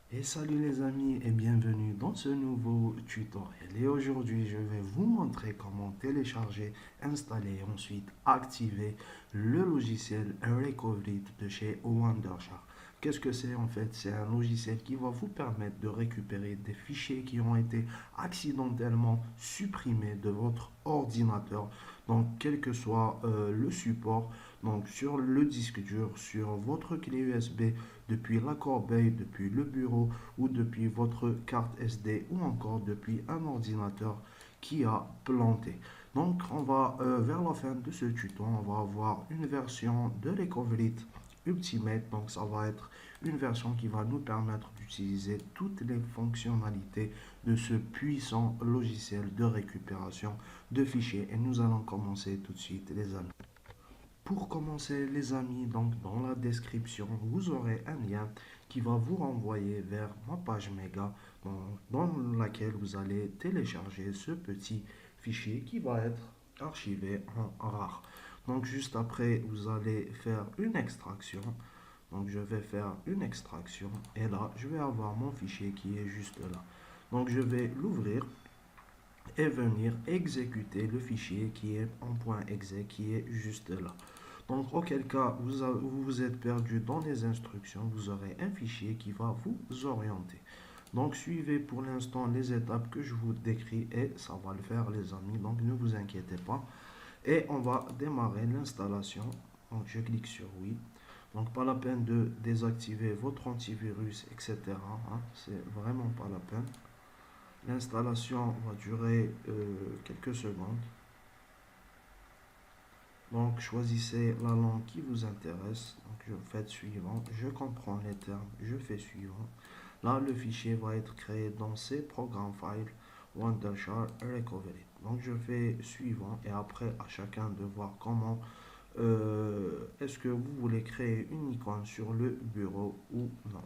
Et salut les amis et bienvenue dans ce nouveau tutoriel. Et aujourd'hui, je vais vous montrer comment télécharger, installer et ensuite activer le logiciel Recovery de chez Wondershare. Qu'est-ce que c'est en fait? C'est un logiciel qui va vous permettre de récupérer des fichiers qui ont été accidentellement supprimés de votre ordinateur. Donc, quel que soit le support, donc sur le disque dur, sur votre clé USB, depuis la corbeille, depuis le bureau ou depuis votre carte SD ou encore depuis un ordinateur qui a planté. Donc on va vers la fin de ce tuto, on va avoir une version de Recovery Ultimate. Donc ça va être une version qui va nous permettre d'utiliser toutes les fonctionnalités de ce puissant logiciel de récupération de fichiers. Et nous allons commencer tout de suite les amis. Pour commencer, les amis, donc dans la description, vous aurez un lien qui va vous renvoyer vers ma page méga dans laquelle vous allez télécharger ce petit fichier qui va être archivé en RAR. Donc juste après, vous allez faire une extraction. Donc je vais faire une extraction et là, je vais avoir mon fichier qui est juste là. Donc je vais l'ouvrir et venir exécuter le fichier qui est en .exe qui est juste là. Donc, auquel cas vous vous êtes perdu dans les instructions, vous aurez un fichier qui va vous orienter. Donc, suivez pour l'instant les étapes que je vous décris et ça va le faire, les amis. Donc, ne vous inquiétez pas. Et on va démarrer l'installation. Donc, je clique sur oui. Donc, pas la peine de désactiver votre antivirus, etc., hein. C'est vraiment pas la peine. L'installation va durer quelques secondes. Donc, choisissez la langue qui vous intéresse. Donc, je fais suivant. Je comprends les termes. Je fais suivant. Là, le fichier va être créé dans ces programmes files Wondershare Recovery. Donc, je fais suivant et après, à chacun de voir comment est-ce que vous voulez créer une icône sur le bureau ou non.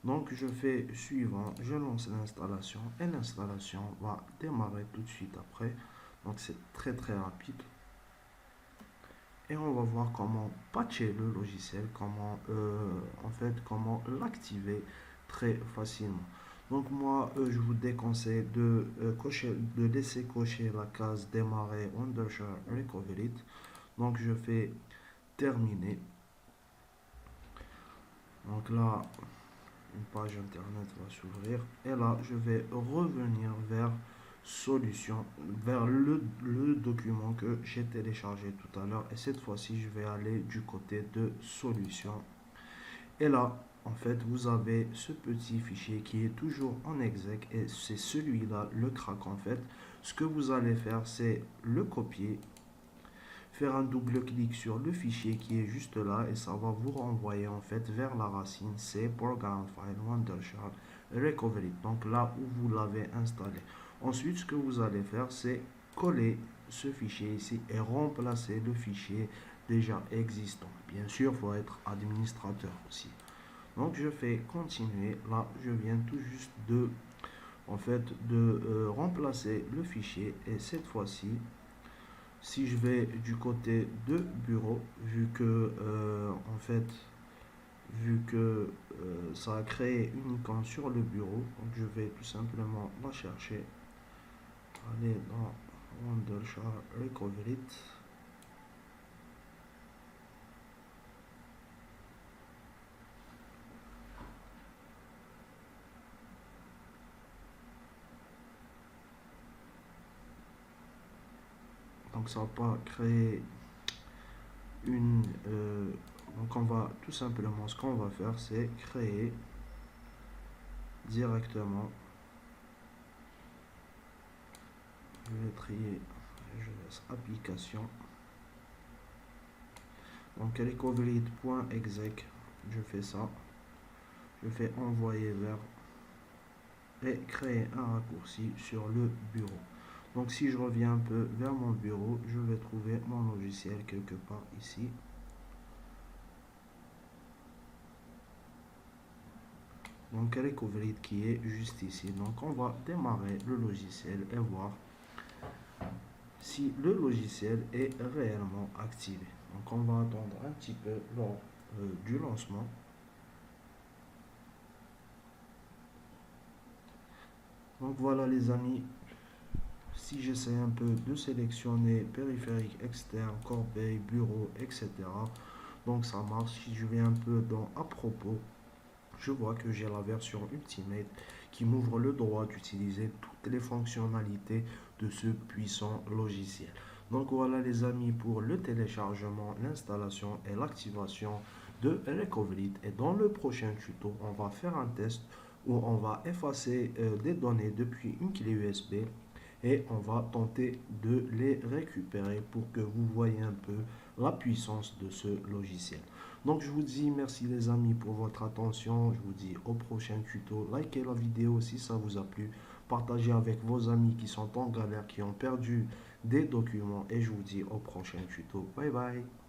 Donc, je fais suivant. Je lance l'installation et l'installation va démarrer tout de suite après. Donc, c'est très très rapide et on va voir comment patcher le logiciel, comment comment l'activer très facilement. Donc moi je vous déconseille de laisser cocher la case démarrer Wondershare Recovery. Donc je fais terminer. Donc là une page internet va s'ouvrir et là je vais revenir vers solution, vers le document que j'ai téléchargé tout à l'heure et cette fois-ci je vais aller du côté de solution et là en fait vous avez ce petit fichier qui est toujours en exec et c'est celui-là le crack. En fait ce que vous allez faire c'est le copier, faire un double clic sur le fichier qui est juste là et ça va vous renvoyer en fait vers la racine, c'est Program File Wondershare Recovery, donc là où vous l'avez installé. Ensuite ce que vous allez faire c'est coller ce fichier ici et remplacer le fichier déjà existant. Bien sûr il faut être administrateur aussi. Donc je fais continuer, là je viens tout juste de remplacer le fichier et cette fois-ci si je vais du côté de bureau, vu que ça a créé une icône sur le bureau, donc je vais tout simplement la chercher, aller dans Wondershare Recovery. Donc ça va pas créer une... donc on va tout simplement, ce qu'on va faire, c'est créer directement. Je vais trier, je laisse application. Donc recovery.exec, je fais ça. Je fais envoyer vers et créer un raccourci sur le bureau. Donc si je reviens un peu vers mon bureau, je vais trouver mon logiciel quelque part ici. Donc Recovery qui est juste ici. Donc on va démarrer le logiciel et voir si le logiciel est réellement activé. Donc on va attendre un petit peu lors du lancement. Donc voilà les amis, si j'essaie un peu de sélectionner périphérique externe, corbeille, bureau, etc. Donc ça marche. Si je vais un peu dans à propos, je vois que j'ai la version Ultimate qui m'ouvre le droit d'utiliser toutes les fonctionnalités de ce puissant logiciel. Donc voilà les amis pour le téléchargement, l'installation et l'activation de Recoverit. Et dans le prochain tuto, on va faire un test où on va effacer des données depuis une clé USB et on va tenter de les récupérer pour que vous voyez un peu la puissance de ce logiciel. Donc je vous dis merci les amis pour votre attention, je vous dis au prochain tuto, likez la vidéo si ça vous a plu, partagez avec vos amis qui sont en galère, qui ont perdu des documents et je vous dis au prochain tuto. Bye bye.